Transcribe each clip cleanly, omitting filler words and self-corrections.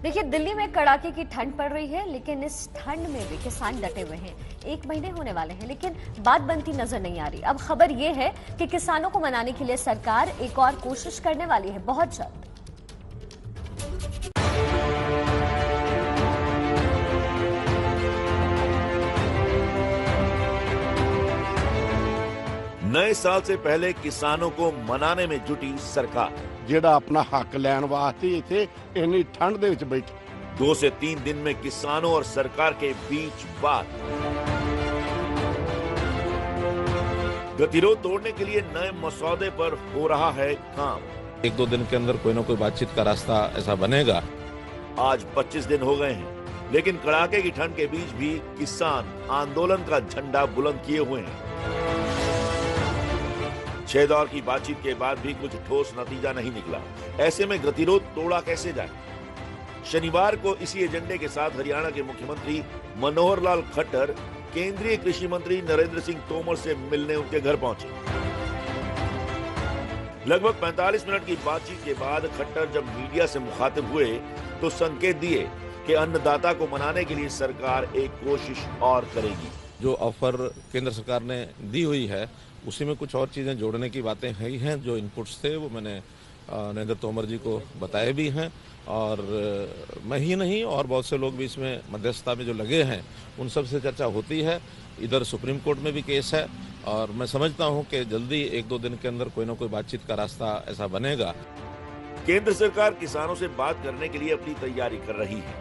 देखिए, दिल्ली में कड़ाके की ठंड पड़ रही है, लेकिन इस ठंड में भी किसान डटे हुए हैं। 1 महीने होने वाले हैं, लेकिन बात बनती नजर नहीं आ रही। अब खबर ये है कि किसानों को मनाने के लिए सरकार एक और कोशिश करने वाली है बहुत जल्द। नए साल से पहले किसानों को मनाने में जुटी सरकार। ਜਿਹੜਾ ਆਪਣਾ ਹੱਕ ਲੈਣ ਵਾਸਤੇ ਇੱਥੇ ਇੰਨੀ ਠੰਡ ਦੇ ਵਿੱਚ ਬੈਠੇ 2 से 3 दिन में किसानों और सरकार के बीच बात। गतिरोध तोड़ने के लिए नए मसौदे पर हो रहा है काम। 1-2 दिन के अंदर कोई ना कोई बातचीत का रास्ता ऐसा बनेगा। आज 25 दिन हो गए हैं, लेकिन कड़ाके की ठंड के बीच भी किसान आंदोलन का झंडा बुलंद किए हुए हैं। 6 दौर की बातचीत के बाद भी कुछ ठोस नतीजा नहीं निकला। ऐसे में गतिरोध तोड़ा कैसे जाए? शनिवार को इसी एजेंडे के साथ हरियाणा के मुख्यमंत्री मनोहर लाल खट्टर केंद्रीय कृषि मंत्री नरेंद्र सिंह तोमर से मिलने उनके घर पहुंचे। लगभग 45 मिनट की बातचीत के बाद खट्टर जब मीडिया से मुखातिब हुए तो संकेत दिए कि अन्नदाता को मनाने के लिए सरकार एक कोशिश और करेगी। जो ऑफर केंद्र सरकार ने दी हुई है उसी में कुछ और चीजें जोड़ने की बातें है ही हैं। जो इनपुट्स थे वो मैंने नरेंद्र तोमर जी को बताए भी हैं, और मैं ही नहीं और बहुत से लोग भी इसमें मध्यस्थता में जो लगे हैं उन सब से चर्चा होती है। इधर सुप्रीम कोर्ट में भी केस है, और मैं समझता हूं कि जल्दी 1-2 दिन के अंदर कोई ना कोई बातचीत का रास्ता ऐसा बनेगा। केंद्र सरकार किसानों से बात करने के लिए अपनी तैयारी कर रही है।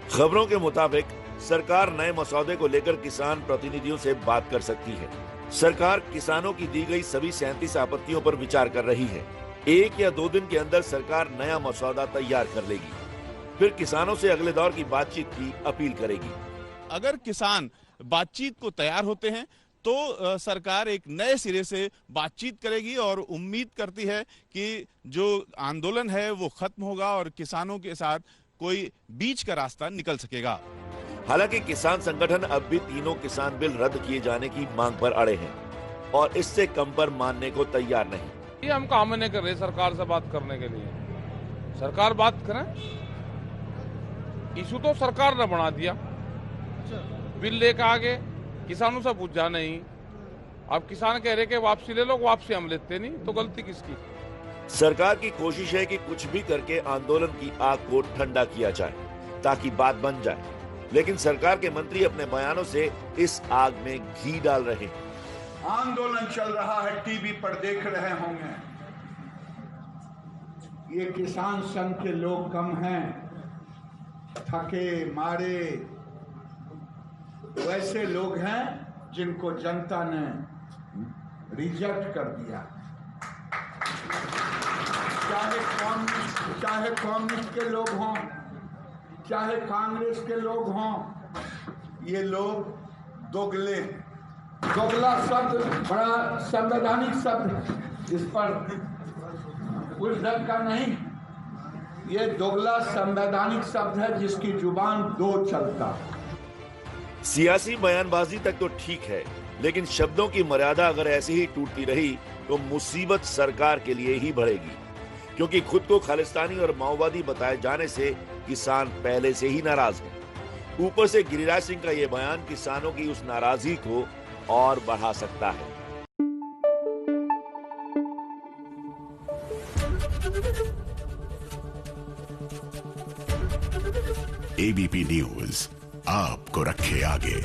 खबरों के मुताबिक सरकार नए मसौदे को लेकर किसान प्रतिनिधियों से बात कर सकती है। सरकार किसानों की दी गई सभी 37 आपत्तियों पर विचार कर रही है। 1 या 2 दिन के अंदर सरकार नया मसौदा तैयार कर लेगी, फिर किसानों से अगले दौर की बातचीत की अपील करेगी। अगर किसान बातचीत को तैयार होते हैं तो सरकार एक नए सिरे से बातचीत करेगी, और उम्मीद करती है कि जो आंदोलन है वो खत्म होगा और किसानों के साथ कोई बीच का रास्ता निकल सकेगा। हालांकि किसान संगठन अब भी तीनों किसान बिल रद्द किए जाने की मांग पर अड़े हैं और इससे कम पर मानने को तैयार नहीं। ये हम काम नहीं कर रहे सरकार से बात करने के लिए। सरकार बात करें, इशू तो सरकार ने बना दिया, बिल लेकर आगे किसानों से पूछा नहीं। अब किसान कह रहे कि वापसी ले लो, वापसी हम लेते नहीं, तो गलती किसकी? सरकार की कोशिश है कि कुछ भी करके आंदोलन की आग को ठंडा किया जाए ताकि बात बन जाए, लेकिन सरकार के मंत्री अपने बयानों से इस आग में घी डाल रहे हैं। आंदोलन चल रहा है, टीवी पर देख रहे होंगे। ये किसान संघ के लोग कम हैं, थके मारे वैसे लोग हैं जिनको जनता ने रिजेक्ट कर दिया। चाहे कम्युनिस्ट के लोग हों, चाहे कांग्रेस के लोग हों, ये लोग दोगले। दोगला शब्द बड़ा संवैधानिक शब्द है, इस पर कुछ ढंग का नहीं। ये दोगला संवैधानिक शब्द है जिसकी जुबान दो चलता। सियासी बयानबाजी तक तो ठीक है, लेकिन शब्दों की मर्यादा अगर ऐसे ही टूटती रही तो मुसीबत सरकार के लिए ही बढ़ेगी, क्योंकि खुद को खालिस्तानी और माओवादी बताए जाने से किसान पहले से ही नाराज हैं। ऊपर से गिरिराज सिंह का यह बयान किसानों की उस नाराजगी को और बढ़ा सकता है। एबीपी न्यूज आपको रखे आगे।